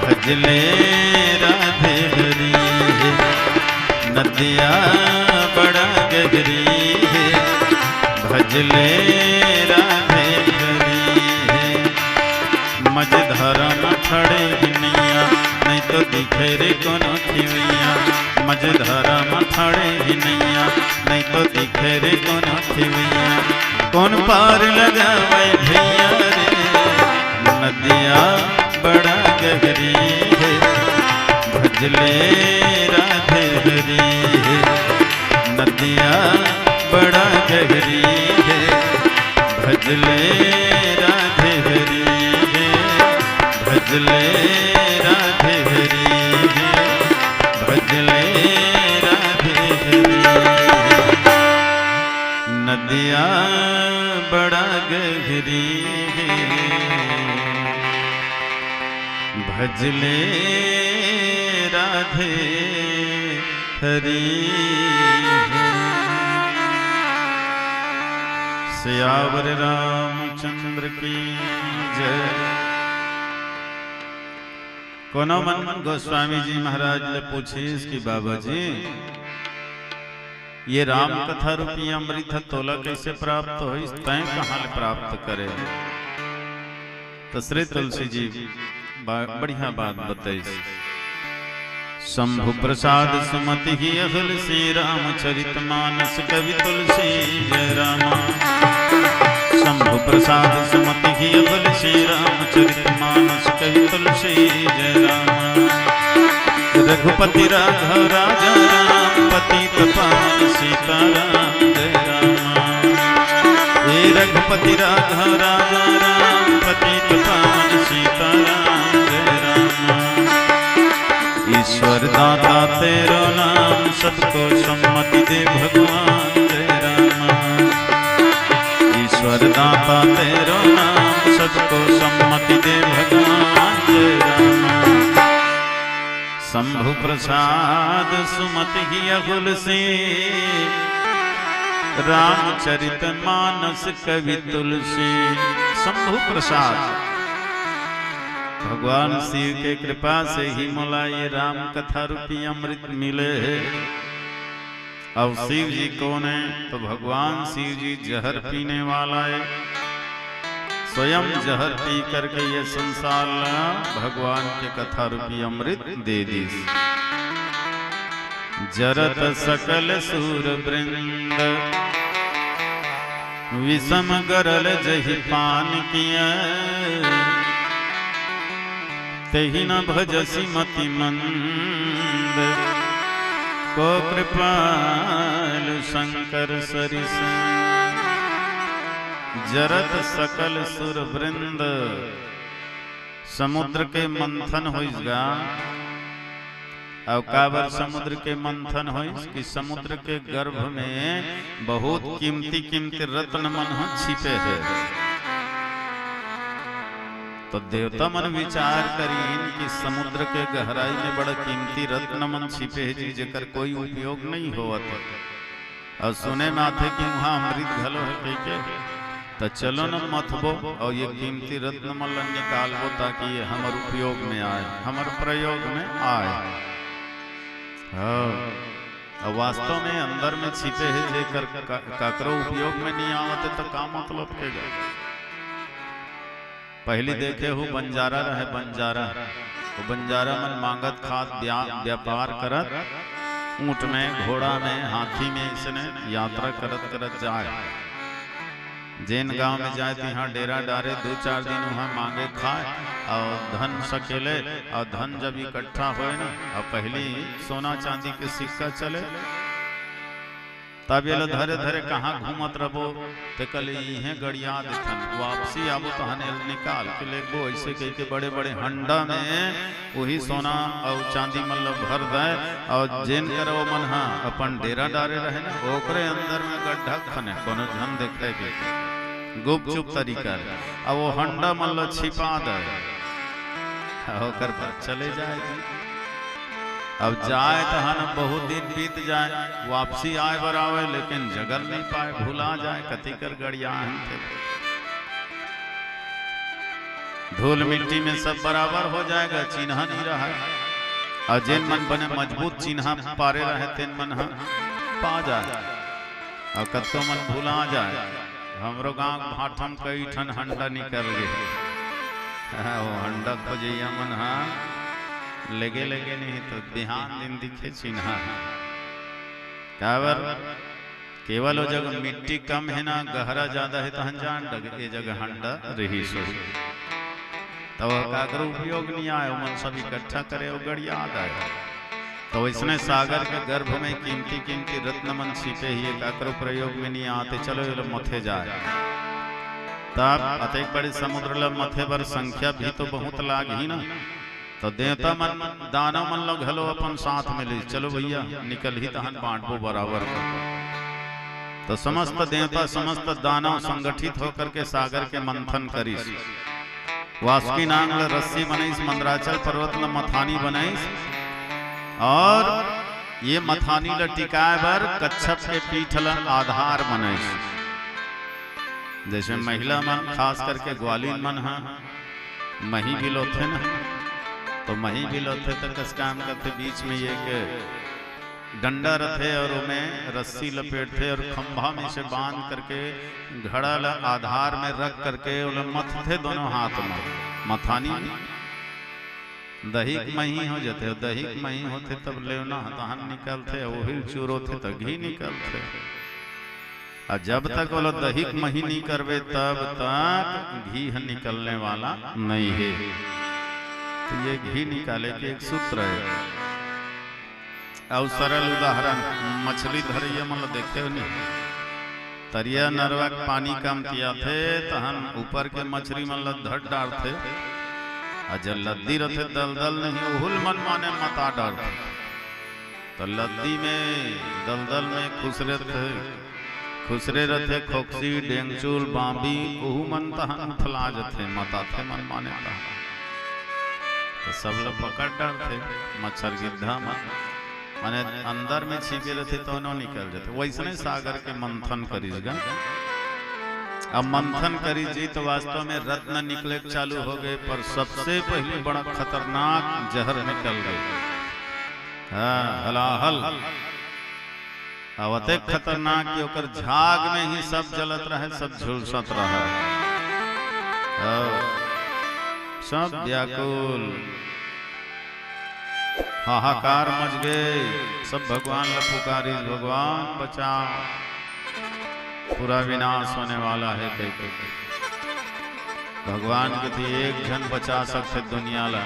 भजले राधे हरी है, नदिया बड़ा गहरी है, भजले राधे हरी है। मझधारा में खड़े हिनैया, नहीं तो दिखे रे कोनो थिवैया। मझधारा में खड़े हिनैया, नहीं तो दिखे रे कोनो थिवैया। कौन पार लगावे भैया रे, नदिया बड़ा गहरी है, भजले राधे हरी है। नदिया बड़ा गहरी है, भजले राधे हरी है, भजले राधे हरी है, भजले राधे हरी है। नदिया बड़ा गहरी है, भजले राधे हरी है। सियावर रामचंद्र की जय। कोनो मन गोस्वामी जी महाराज ने पूछी कि बाबा जी ये राम कथा रूपी अमृत तोला कैसे प्राप्त हो, तय कहाँ प्राप्त करे। तो श्री तुलसी जी बढ़िया बात बताई। शंभु प्रसाद सुमति ही अहल श्री रामचरित मानस कवि तुलसी जय रामा। शंभु प्रसाद सुमति ही अहल श्री रामचरित मानस कवि तुलसी जय रामा। रघुपति राघव राजा राम, पतित पावन सीताराम जय रामा। हे रघुपति राघव राजा राम, पतित पावन सीताराम जय रामा। ईश्वर दाता तेरो नाम, सबको सम्मति दे भगवान जय रामा। ईश्वर दाता तेरो नाम, सबको सम्मति दे भगवान जय रामा। शंभु प्रसाद सुमति ही अकुल से, रामचरित मानस कवि तुलसी। शंभु प्रसाद भगवान शिव के कृपा से ही मोला ये राम कथा रूपी अमृत मिले है। अब शिव जी कौन है, तो भगवान शिव जी जहर पीने वाला है। स्वयं जहर पी करके ये संसार भगवान के कथा रूपी अमृत दे दी। जरत सकल सूर वृंद, विषम गरल जहि पान किया। तेहि न भजसी मति मंद, को कृपाल शंकर सरिस। जरत सकल सुर वृंद, समुद्र के मंथन होइगा। और काबर समुद्र के मंथन हो कि समुद्र के गर्भ में बहुत कीमती कीमती रत्न मन छिपे है। तो देवता मन विचार करीन कि समुद्र के गहराई में बड़ा कीमती रत्न मन छिपे है जी, जेकर कोई उपयोग नहीं होवत। और सुने में आते कि वहाँ अमृत घलो है के, तो चलो न मथबो और ये कीमती रत्न मन निकालबो, ताकि ये हमार उपयोग में आए, हमार प्रयोग में आए। हाँ, वास्तव में अंदर में छिपे है, जेकर काकरो उपयोग में नहीं आवते तो का मतलब के। पहले देखे हो बंजारा रहे, बंजारा तो बंजारा मन मांगत खात व्यापार करत, ऊंट में घोड़ा में हाथी में इसने यात्रा करत करत जाए। जैन गांव में जाए तो यहाँ डेरा डारे, 2-4 दिन वहाँ मांगे खाए और धन सकेले। और धन जब इकट्ठा होए ना, और पहली सोना चांदी के सिक्का चले, तब ये लोग धरे धरे कहाँ घूमत रहो। तो कल यही गड़िया देथन, वापसी आबो तो हने निकाल के लेगो। ऐसे कह के बड़े बड़े हंडा में वही सोना और चांदी मतलब भर दे। और जैन कर वो मन हाँ अपन डेरा डारे रहे ना, ओकरे अंदर में गड्ढा खने कोनो झन देखे के गुपचुप तरीका। अब वो हंडा मतलब छिपा दे, होकर चले जाएगी। अब जाए तो हन बहुत दिन बीत जाए, वापसी आए बरावे, लेकिन जगल नहीं पाए, भुला जाए कथी कर गड़िया। धूल मिट्टी में सब बराबर हो जाएगा, चिन्ह नहीं रहा। और जिन मन बने मजबूत चिन्ह पारे रहे तेन मन पा जाए, और कतो मन भूला जाए। हमरो गांव भाठम कई ठन हंडा निकल गए, वो हंडा खोजैया मन लगे लगे नहीं तो बिहान दिन दिखे चिन्ह। काबर केवल वो जगह मिट्टी कम है ना, गहरा ज्यादा है तो हम जान लगे ये जगह हंडा रही सो, तो काकर उपयोग नहीं आए, मन सब इकट्ठा करे और गड़ याद आए। तो इसने सागर के गर्भ में कीमती कीमती रत्न मन छिपे ही काकर प्रयोग में नहीं आते। चलो ये मथे जाए, तब अतेक बड़े समुद्र ल मथे पर संख्या भी तो बहुत लाग ही ना। तो देवता मन दानव मन लोग हलो अपन साथ में ले चलो भैया निकल ही तहन बांटो बराबर कर। तो समस्त देवता समस्त दानव संगठित होकर के सागर के मंथन करी। वासुकी नांग रस्सी बनाईस, मंदराचल पर्वत ल मथानी बनाईस, और ये मथानी ल टिकाए बर कच्छप के पीठ ल आधार बनाईस। जैसे महिला मन खास करके ग्वालिन मन मही बिलोथे ना, तो मही बिलोथे तो कस काम करते बीच में एक डंडा रथे और उनमें रस्सी लपेटते और खंभा में से बांध करके घड़ा ला आधार में रख करके मथते दोनों हाथ में। मथानी दही मही हो जाते, दही मही होते तब लेना तहन निकलते, वही चूर होते तो घी निकलते। और जब तक वो दही मही नहीं करवे तब तक घी निकलने वाला नहीं है। तो ये घी निकाले के एक सूत्र है। और सरल उदाहरण मछली धरिया मतलब देखे हो नहीं, तरिया नरवा पानी कम किया थे तहन ऊपर के मछली मतलब धट डालते, और जब लद्दी रहते दलदल नहीं उहुल मन माने मता डालते। तो लद्दी में दलदल में खुसरे रहते खोक्सी डेंगचूल बांबी उहु मन तहन फला जाते मता थे मन माने तहन। तो सब लोग पकड़ डालते मच्छर गिद्धा माने अंदर में छिपे रहते तो न निकल जाते। वैसे सागर के मंथन करीगा, अब मंथन करी जी तो वास्तव में रत्न निकले चालू हो गए, पर सबसे पहले बड़ा खतरनाक जहर निकल गए। हलाहल अवते खतरनाक कि ओकर झाग में ही सब जलत रहे, सब झुलसत रहे, सब व्याकुल हाहाकार मच गए। सब भगवान ल पुकारी, भगवान बचाओ, पूरा विनाश होने वाला है। भगवान के थी एक जन बचा सकते दुनिया ला,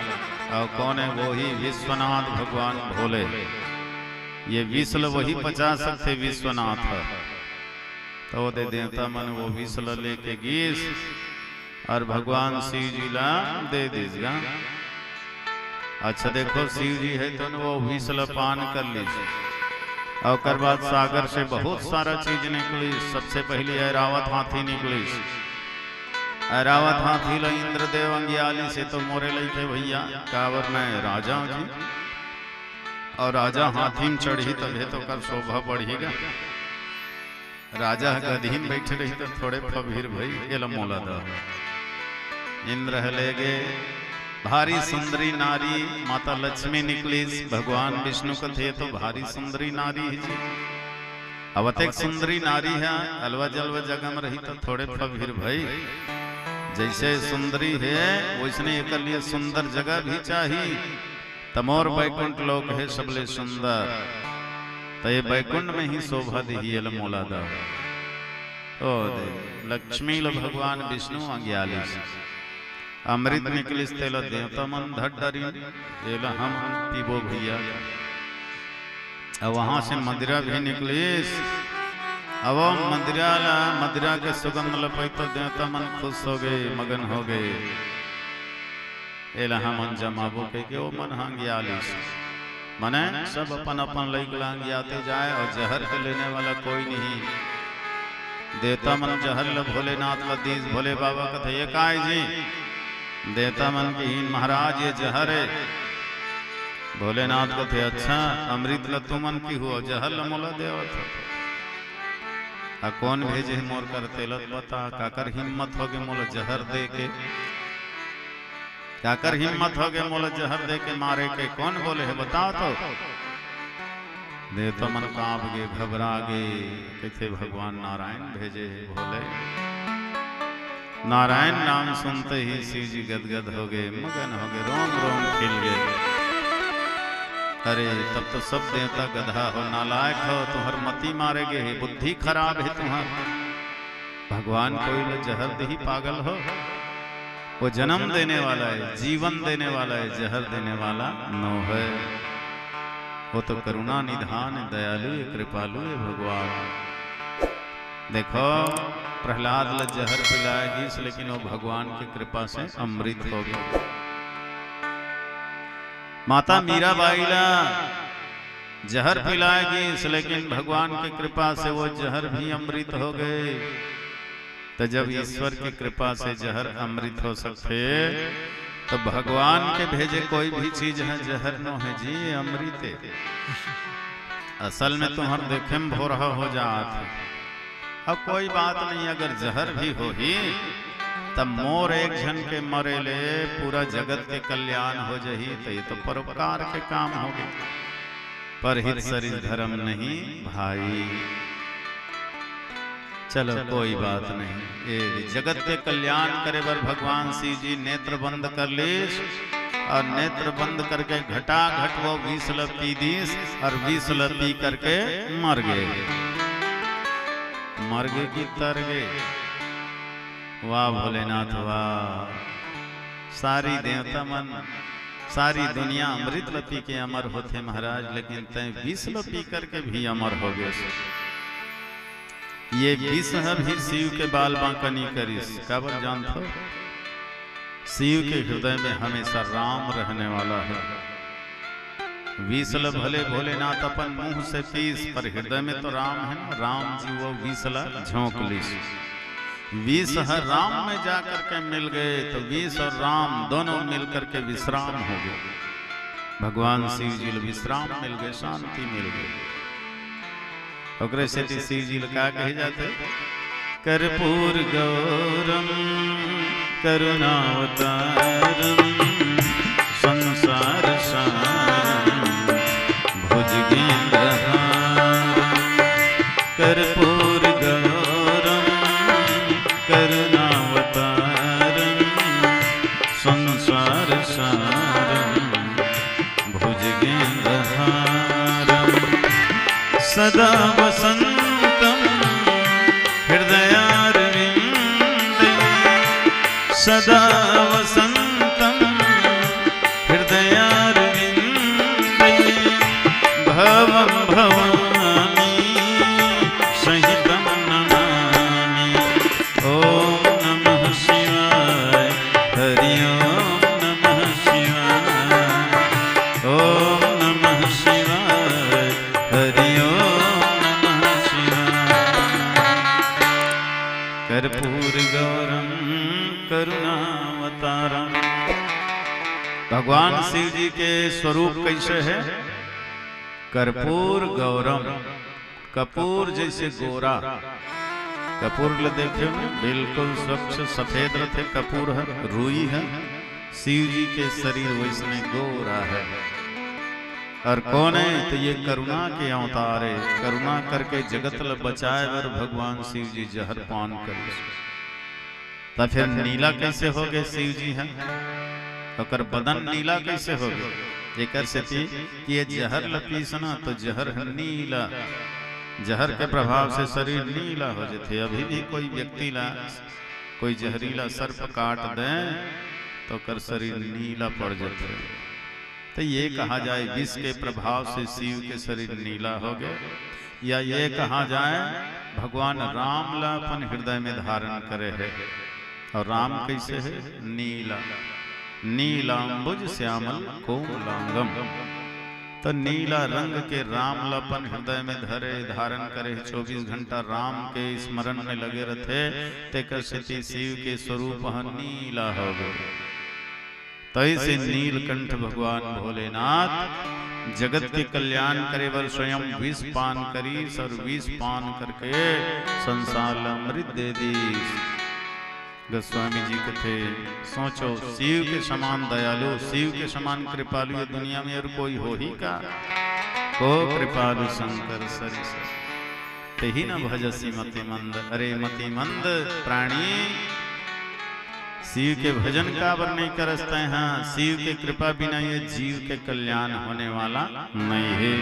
और कौन है? वो ही विश्वनाथ भगवान भोले। ये विश्व वही बचा सकते विश्वनाथ। तो दे देवता मन वो विश्व लेके गीस और भगवान शिव जी ला दे दीजिएगा। अच्छा देखो शिव जी है तो वो विश्व पान कर लीजिए, और बाद सागर से बहुत सारा चीज निकली। सबसे पहले ऐरावत हाथी निकली। ऐरावत हाथी ला इंद्रदेव अंगियाली से तो मोरे लइके भैया कावर में राजा जी, और राजा हाथी में चढ़ी तभी तो कर शोभा बढ़ेगा। राजा गधी में बैठे रही तो थोड़े फबीर भई ये मोला दा। इंद्र ले गए, भारी सुंदरी नारी माता लक्ष्मी निकली। भगवान विष्णु का थे तो भारी सुंदरी नारी है। अब एक सुंदरी नारी है, अलवा जलवा जगह में रही तो थोड़े फबीर भाई। जैसे सुंदरी है वैसने एक लिए सुंदर जगह भी चाहिए। तमोर बैकुंठ लोक है सबले सुंदर, तो ये बैकुंठ में ही शोभा दी मोलादा। ओ लक्ष्मी ल भगवान विष्णु अंग्याली अमृत निकलिस तेल देवता मन धट डरी एला हम पीबो भैया। अब वहां से मदिरा भी निकलिस। अब मदिरा के सुगंध लपई तो देवता मन खुश हो गए, मगन हो गए। एला हम जमाबो के ओ मन हांगियालिस मने सब अपन अपन लइक लांगियाते जाए, और जहर के लेने वाला कोई नहीं। देवता मन जहर ल भोलेनाथ ल दीस। भोले बाबा कथे ये काय जी? देवता मन की हीन महाराज ये जहर है। भोलेनाथ को थे अच्छा अमृत ल तुमन की हुआ, जहर ल मोला देवत। कौन भेजे मोर कर तेलत बता, काकर हिम्मत हो गए मोला जहर दे के। क्या कर हिम्मत हो गए मोल जहर दे के मारे के? कौन बोले है बताओ तो। दे तो मन कांप गे, घबरा गे, कैसे भगवान नारायण भेजे भोले। नारायण नाम सुनते ही शिव जी गदगद हो गए, मगन हो गए, रोम रोम खिल गए। अरे तब तो सब देवता गधा हो, नालायक हो, तुम्हार मती मारेगे, बुद्धि खराब है तुम्हार। भगवान कोई जहर दे ही पागल हो? वो जन्म देने वाला है, जीवन देने वाला है, जहर देने वाला नो है। वो तो करुणा निधान दयालु कृपालु है भगवान। देखो प्रहलाद ल जहर पिलाएगी, लेकिन वो भगवान की कृपा से अमृत हो गया। माता मीराबाई ला जहर पिलाएगी, लेकिन भगवान की कृपा से वो जहर भी अमृत हो गए। तो जब ईश्वर की कृपा से जहर अमृत हो सकते, तो भगवान के भेजे कोई भी चीज है जहर नो है जी, अमृत है। असल में तुम्हार देखे में भोरहा हो जात। अब कोई बात नहीं, अगर जहर भी हो ही तब मोर एक जन के मरे ले पूरा जगत के कल्याण हो जही, तो ये तो परोपकार के काम हो गए। पर हित शरीर धर्म नहीं भाई। चलो कोई बात नहीं, ये जगत के कल्याण करे बर भगवान शिव जी नेत्र बंद कर लीस, और नेत्र बंद करके घटा घट वो 20 ल पी दीस, और 20 ल पी करके मर गए। मर गए की तर गए। वाह भोलेनाथ वाह। सारी देवता मन सारी दुनिया अमृत ल पी के अमर होते महाराज, लेकिन तय 20 ल पी करके भी अमर हो गए। ये विष है भी शिव के बाल बांकनी करिस। काबर जानते? शिव के हृदय में हमेशा राम रहने वाला है। विषल भले भोलेनाथ अपन मुंह से पीस, पर हृदय में तो राम है ना। राम जी वो विषला झोंक लीस। विष है राम में जाकर के मिल गए, तो विष और राम दोनों मिलकर के विश्राम हो गए। भगवान शिव जी विश्राम मिल गए, शांति मिल गई। ओकरे से शिव जी का कहे जाते? कर्पूर गौरम करुणावतारम संसार सारम भुजगेन्द्रहारम। कर्पूर गौरम करुणावतारम संसार सारम भुजगेन्द्रहारम। सदा वसंतम हृदयारविंदे, सदा वसंतम हृदयारविंदे। भवं भवानी सहितं नमामि। ओम नमः शिवाय, हरि ओम नमः शिवाय, ओम नमः शिवाय, हरि कर्पूर गौरम करुणावतारम। भगवान शिव जी के स्वरूप कैसे है? कर्पूर गौरम। कपूर जैसे गोरा। कपूर ले देखियो ना, बिल्कुल स्वच्छ सफेद रथे कपूर है, रुई है। शिव जी के शरीर वैसने गोरा है। और कौन है? तो ये करुणा के अवतार है। करुणा करके जगत ल बचाए और भगवान शिव जी जहर पान करे। तो फिर नीला कैसे हो गए शिव जी हैं? और बदन नीला कैसे हो गए? एक ये जहर ल पीसना तो जहर है नीला। जहर के प्रभाव से शरीर नीला हो जाते। अभी भी कोई व्यक्ति ला कोई जहरीला सर्प काट दे तो कर शरीर नीला पड़ जाते। तो ये कहा जाए विष के प्रभाव से शिव के शरीर नीला हो गए, या ये कहा जाए भगवान राम ला अपन हृदय में धारण करे है। और राम कैसे है? नीला। नीलांबुज श्यामल कोमलांगम। तो नीला रंग के राम ला अपन हृदय में धरे धारण करे, 24 घंटा राम के स्मरण में लगे रहते। तेकर से शिव के स्वरूप नीला हो गए। तैसे नीलकंठ भगवान भोलेनाथ जगत के कल्याण करे बर स्वयं विष पान करी, और विष पान करके संसार अमृत दे दी। गोस्वामी जी के थे, सोचो शिव के समान दयालु, शिव के समान कृपालु ये दुनिया में और कोई हो ही का। को कृपालु शंकर सरिस ते ही न भजसी मति मंद। अरे मति मंद प्राणी, शिव के भजन का वर नहीं करते हैं। शिव के कृपा बिना ये जीव के कल्याण होने वाला नहीं है।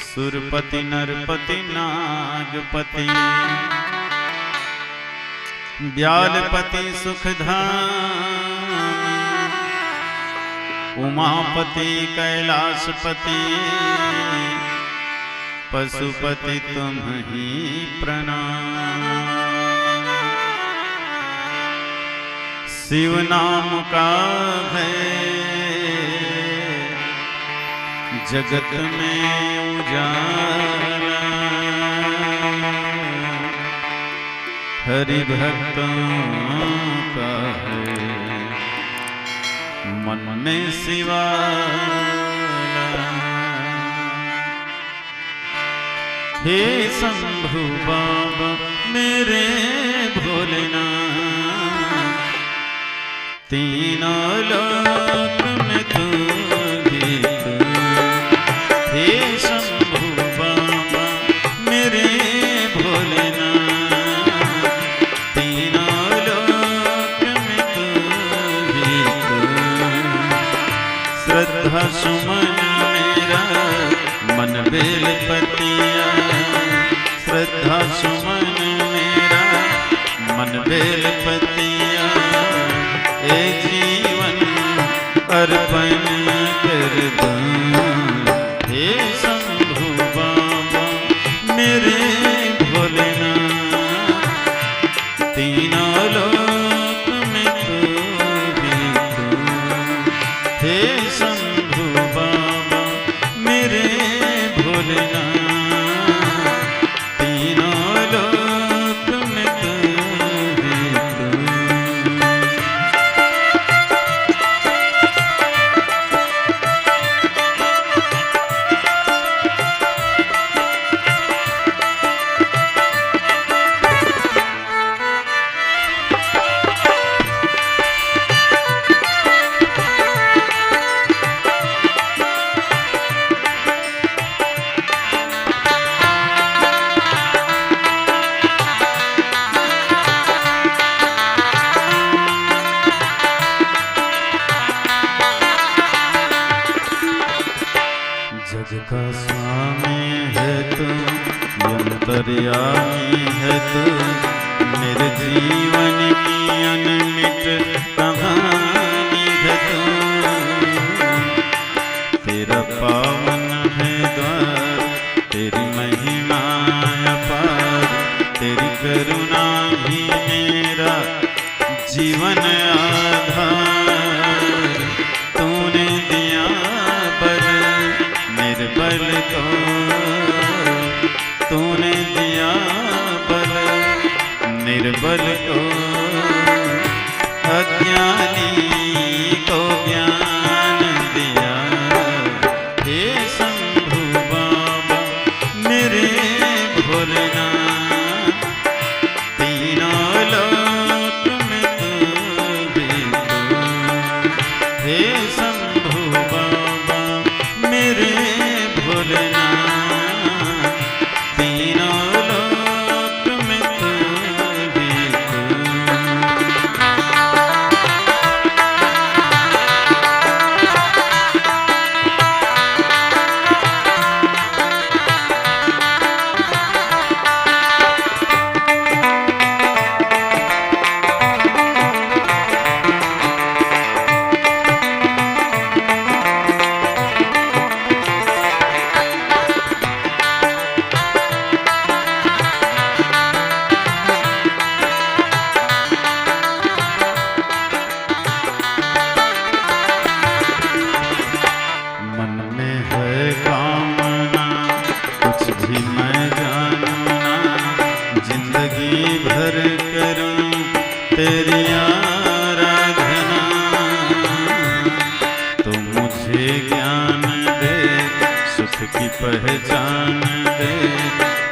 सुरपति नरपति नागपति ब्यालपति सुखधाम, उमापति कैलाशपति पशुपति तुम ही प्रणाम। शिव नाम का है जगत में उजाला, हरि भक्तों का है मन में शिवाला। हे शंभु बाबा मेरे भोलेनाथ, तीनों लोक में तू ही तू। हे शंभु बाबा मेरे भोलेनाथ, तीनों लोक में तू ही तू। श्रद्धा सुमन मेरा मन बेलपतिया, श्रद्धा सुमन मेरा मन बेलपतिया। एक जीवन अर्पण कर दूं। हे शंभु बाबा मेरे भोलेनाथ, तीनों लोक में तू ही तू। हे शंभु बाबा मेरे भोलेनाथ, तीनों लोक में तू ही तू। जग का स्वामी है तू, अंतर्यामी है तू, मेरे जीवन की अनमिट कहानी है तू। तेरा पावन है द्वार, तेरी महिमा अपार, तेरी करुणा ही मेरा जीवन आधार। तूने दिया बल निर्बल को, तूने दिया बल निर्बल को, अज्ञानी को ज्ञान दिया। हे शंभु बाबा मेरे भोलेनाथ, तीनों लोक में तू ही तू। हे शंभु बाबा मेरे भोलेनाथ, तीनों लोक में तू ही तू। तेरी आराधना, तो मुझे ज्ञान दे, सुख की पहचान दे,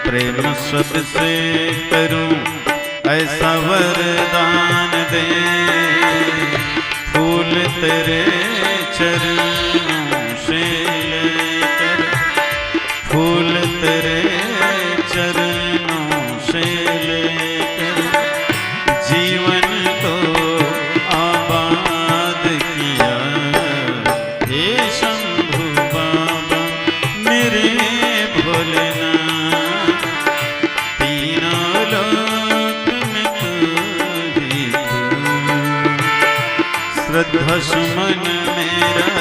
प्रेम सबसे करूं ऐसा वरदान। चरणों से लेकर फूल तेरे चरणों से लेकर जीवन को आबाद किया। हे शंभु बाबा मेरे भोलेनाथ, तीनों लोक में तू ही तू। श्रद्धा सुमन मेरा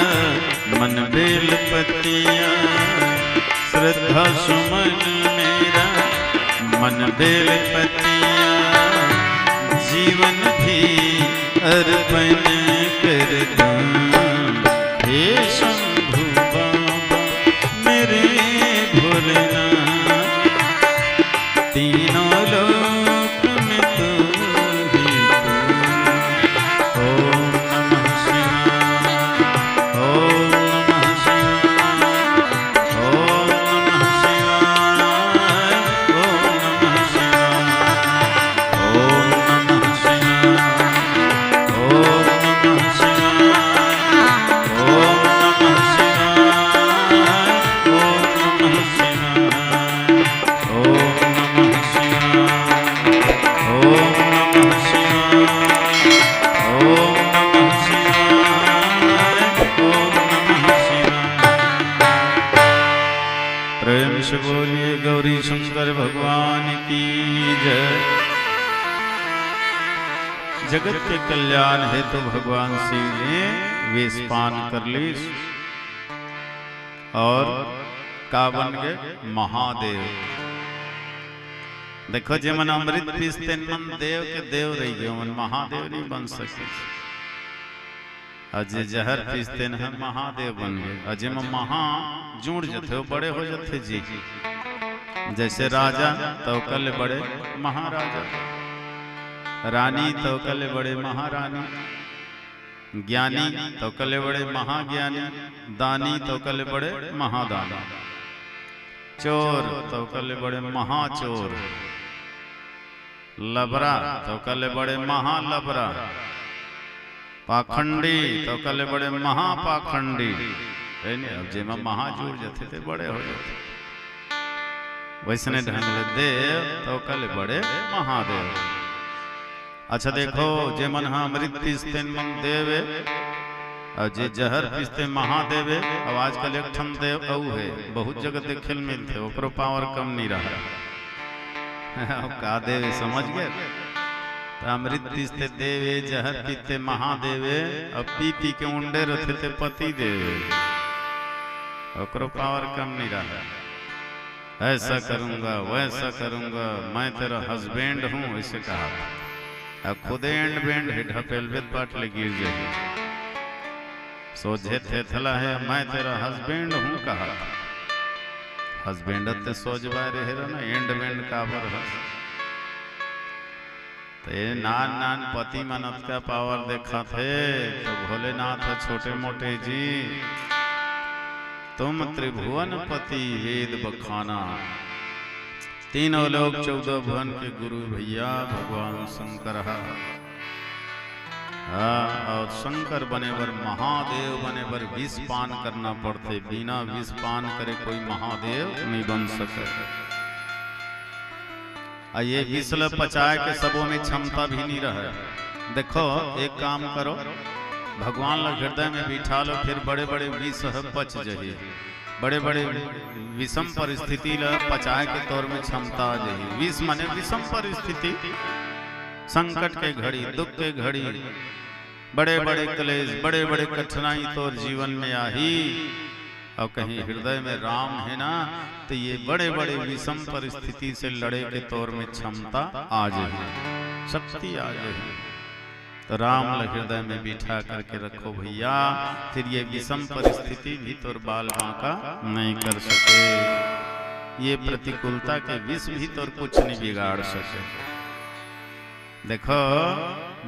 मन बेलपतिया, श्रद्धा सुमन मेरा मन बेलपतिया, जीवन भी अर्पण कर दूं। हे शंभु बाबा मेरे भोलेनाथ, तीनों लोक में तू ही तू। ओम नमः शिवाय, ओम नमः शिवाय, ओम नमः शिवाय, ओम नमः शिवाय, ओम नमः शिवाय, ओम नमः शिवाय, ओम नमः शिवाय, ओम नमः शिवाय, ओम नमः शिवाय, ओम नमः शिवाय, ओम नमः शिवाय, ओम नमः शिवाय। प्रेम से बोलिए गौरी शंकर भगवान की जय। जगत के कल्याण हेतु भगवान शिव ने वेशपान कर ली और का बन गए महादेव। देखो जे मन अमृत पीसते मन देव के देव रही गए, मन महादेव नहीं बन सके। अजय जहर पीसते न महादेव बन गए। अजय में महा जुड़ जाते, बड़े हो जाते जी। जैसे राजा तो कल बड़े महाराजा, रानी तो कल बड़े महारानी, ज्ञानी तो कल बड़े महाज्ञानी, दानी तो कल बड़े महादानी, चोर तो कल बड़े महाचोर, लबरा तो कल बड़े महालबरा, पाखंडी तो कल बड़े महापाखंडी। अब जे में महाजूर जाते थे बड़े हो जाते। वैसने ढंग देव तो कल बड़े महादेव। अच्छा देखो जे मन अमृत पीसते मन देवे और जे जहर पीसते महादेवे। अब आजकल एक ठन देव औ है, बहुत जगह देखे मिलते, ओकरो पावर कम नहीं रहा। का देवे समझ गए? तो अमृत पीसते देवे, जहर पीते महादेवे, अब पी पी के उंडे रहते थे पति देवे, ओकरो पावर कम नहीं रहा। ऐसा करूंगा वैसा करूंगा, मैं तेरा हस्बैंड हूँ ऐसे कहा। अब खुदे एंड बैंड है ढपेलवेद पाट ले गिर जाए। सोझे थे थला है मैं तेरा हस्बैंड हूँ कहा। हस्बैंड ते सोचवा रहे ना, एंड बैंड काबर है। ते नान नान पति मनत का पावर देखा थे तो भोलेनाथ छोटे मोटे जी तुम त्रिभुवन पति वेद बखाना। तीनों लोग 14 भुवन के गुरु भैया भगवान शंकर। और शंकर बने बर महादेव बने बर विष पान करना पड़ते। बिना विष पान करे कोई महादेव नहीं बन सके। ये विष पचाए के सबों में क्षमता भी नहीं रहे। देखो एक काम करो, भगवान ला हृदय में बिठा लो, फिर बड़े बड़े विष पच जाइए। बड़े बड़े विषम परिस्थिति ला पचाए के तौर में क्षमता आ जाइए। विष माने विषम परिस्थिति, संकट के घड़ी, दुख के घड़ी, बड़े बड़े क्लेश, बड़े बड़े कठिनाई तो जीवन में आ ही। और कहीं हृदय में राम है ना, तो ये बड़े बड़े विषम परिस्थिति से लड़े के तौर में क्षमता आ जाए, शक्ति आ जाए। तो राम हृदय में बिठा करके रखो भैया, फिर ये विषम परिस्थिति भी तोर बाल बांका नहीं कर सके। ये प्रतिकूलता के विष भी तोर कुछ नहीं बिगाड़ सके। देखो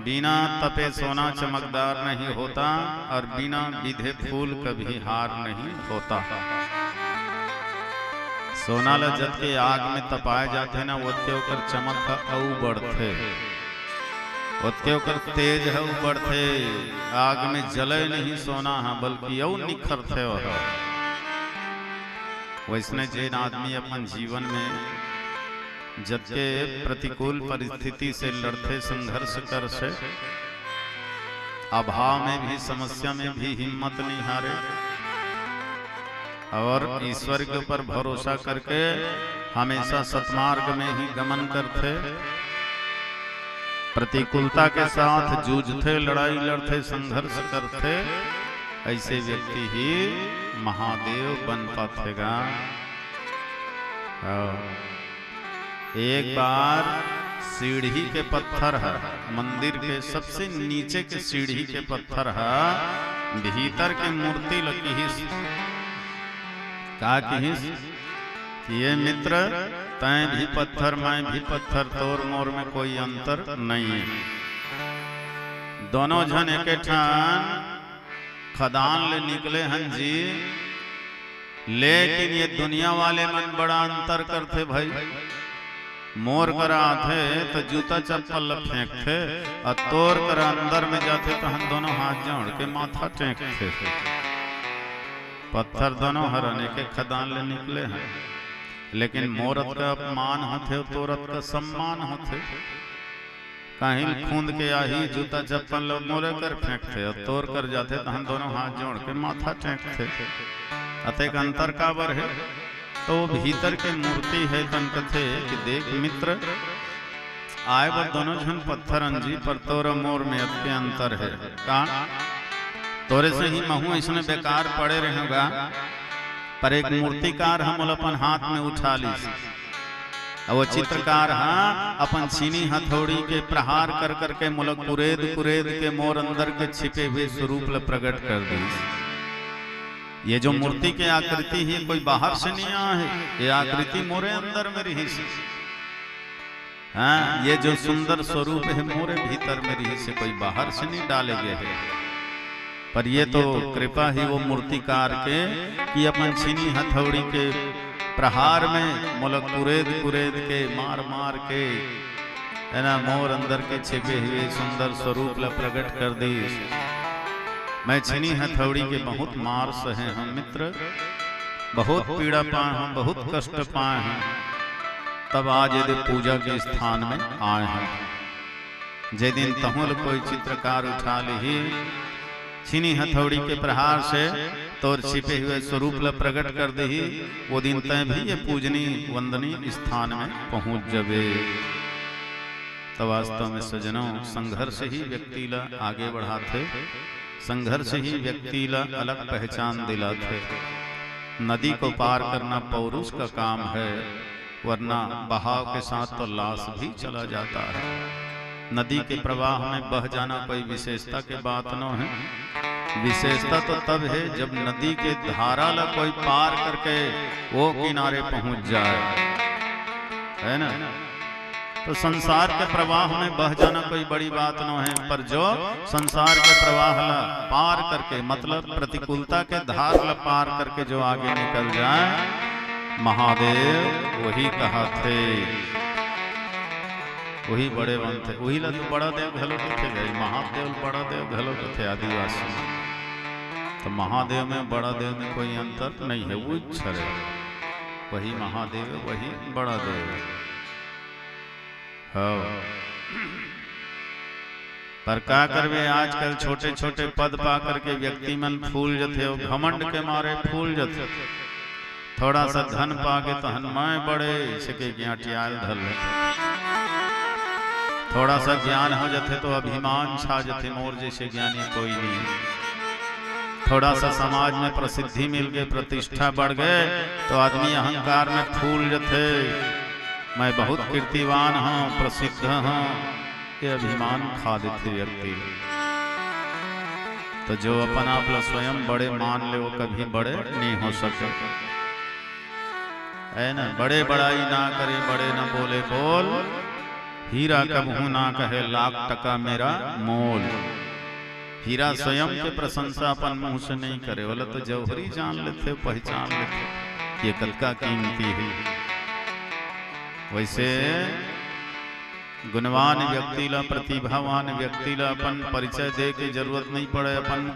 बिना तपे सोना चमकदार नहीं होता, और बिना विधे फूल कभी हार नहीं होता। सोना ला जब के आग में तपाए जाते हैं ना, वो होकर चमक औ बढ़ते। उत्यो कर तेज है बढ़ते आग में जले नहीं सोना है बल्कि यौ निखरते हो। वैसने जैन आदमी अपन जीवन में जबके प्रतिकूल परिस्थिति से लड़ते संघर्ष कर से अभाव में भी समस्या में भी हिम्मत नहीं हारे और ईश्वर के ऊपर भरोसा करके हमेशा सतमार्ग में ही गमन करते, प्रतिकूलता के साथ जूझते, लड़ाई लड़ते, संघर्ष करते, ऐसे व्यक्ति ही महादेव बन पातेगा। एक बार सीढ़ी के पत्थर है, मंदिर के सबसे नीचे के सीढ़ी के पत्थर है, भीतर के मूर्ति लगी ही कहा कि ये मित्र तैं भी पत्थर मैं भी पत्थर, तोर मोर में कोई अंतर नहीं है। दोनों जन एक ठान खदान ले निकले हन जी, लेकिन ये दुनिया वाले मन बड़ा अंतर करते भाई। मोर करा थे तो जूता चप्पल फेंकते और तोर करा अंदर में जाते तो हम दोनों हाथ जोड़ के माथा टेकते। पत्थर दोनों हराने के खदान ले निकले हैं, लेकिन मोरत का अपमान होते तोरत का सम्मान होते। कहीं खूंद के आही जूता चप्पल मोरे कर फेंकते और तोड़ कर जाते तो हम दोनों हाथ जोड़ के माथा टेकते। अतः अंतर काबर है तो भीतर के मूर्ति है तन कथे कि देख मित्र आए वो दोनों जन पत्थर अंजी पर तोर मोर में अत्य अंतर है। कहा तोरे से ही महू इसने बेकार पड़े रहेगा, पर एक मूर्तिकार हम अपन हाथ में उठा ली, वो चित्रकार हाँ अपन छीनी हथौड़ी के प्रहार कर करके मुलक कुरेद कुरेद के मोर अंदर के छिपे हुए स्वरूप ल प्रकट कर दी। ये जो मूर्ति के आकृति है कोई बाहर से नहीं आया है, ये आकृति मोरे अंदर में रही से। हाँ ये जो सुंदर स्वरूप है मोरे भीतर में रही से, कोई बाहर से नहीं डाले गए हैं। पर ये तो कृपा ही वो मूर्तिकार के कि अपन छीनी हथौड़ी के प्रहार में मुलक कुरेद कुरेद के मार मार के है ना मोर अंदर के छिपे हुए सुंदर स्वरूप ला प्रकट कर दी। मैं छीनी हथौड़ी के बहुत मार सहे हम मित्र, बहुत पीड़ा पाए हम, बहुत कष्ट पाए हैं, तब आज यदि पूजा के स्थान में आए हैं। जे दिन तहुल कोई चित्रकार उठा ली छीनी हथौड़ी के प्रहार से तोर छिपे हुए स्वरूप ला प्रकट कर दी, वो दिन तय भी ये पूजनी वंदनी स्थान में पहुंच जबे। तो वास्तव में सजनों संघर्ष ही व्यक्ति ला आगे बढ़ाते, संघर्ष ही व्यक्ति ला अलग पहचान दिलाते। नदी को पार करना पौरुष का काम है, वरना बहाव के साथ तो लाश भी चला जाता है। नदी के प्रवाह में बह जाना कोई विशेषता के बात न है, विशेषता तो तब है जब नदी के धारा ला कोई पार करके वो किनारे पहुंच जाए, है ना। तो संसार के प्रवाह में बह जाना कोई बड़ी बात न है, पर जो संसार के प्रवाह ला पार करके मतलब प्रतिकूलता के धार ला पार करके जो आगे निकल जाए, महादेव वही कहा थे, वही बड़े बनते, वही ला बड़ा देव घलो थे गए। महादेव बड़ा देव घलो थे आदिवासी, तो महादेव में बड़ा देव में कोई अंतर नहीं है, वो इच्छर है, वही महादेव वही बड़ा देव। पर का करवे आजकल छोटे छोटे पद पा करके व्यक्ति मन फूल जथे हो, घमंड के मारे फूल जथे। थोड़ा सा धन पाके तो हनुमान बड़े सके ज्ञाटियाल धल, थोड़ा सा ज्ञान हो जाते तो अभिमान छा जाते, मोर जैसे ज्ञानी कोई नहीं। थोड़ा सा समाज में प्रसिद्धि मिल गई, प्रतिष्ठा बढ़ गए तो आदमी अहंकार में फूल जाते, मैं बहुत कीर्तिवान हूँ प्रसिद्ध हूँ, ये अभिमान खा देते व्यक्ति। तो जो अपन आप स्वयं बड़े मान ले वो कभी बड़े नहीं हो सके, है ना। बड़े बड़ाई ना करे, बड़े ना बोले बोल, हीरा कबहू ना कहे लाख टका मेरा मोल। हीरा स्वयं के प्रशंसा अपन मुंह से नहीं करे, बोला तो जौहरी जान लेते, पहचान लेते ये कद का कीमती है। वैसे गुणवान व्यक्ति ला प्रतिभावान व्यक्ति ला अपन परिचय दे के जरूरत नहीं पड़े, अपन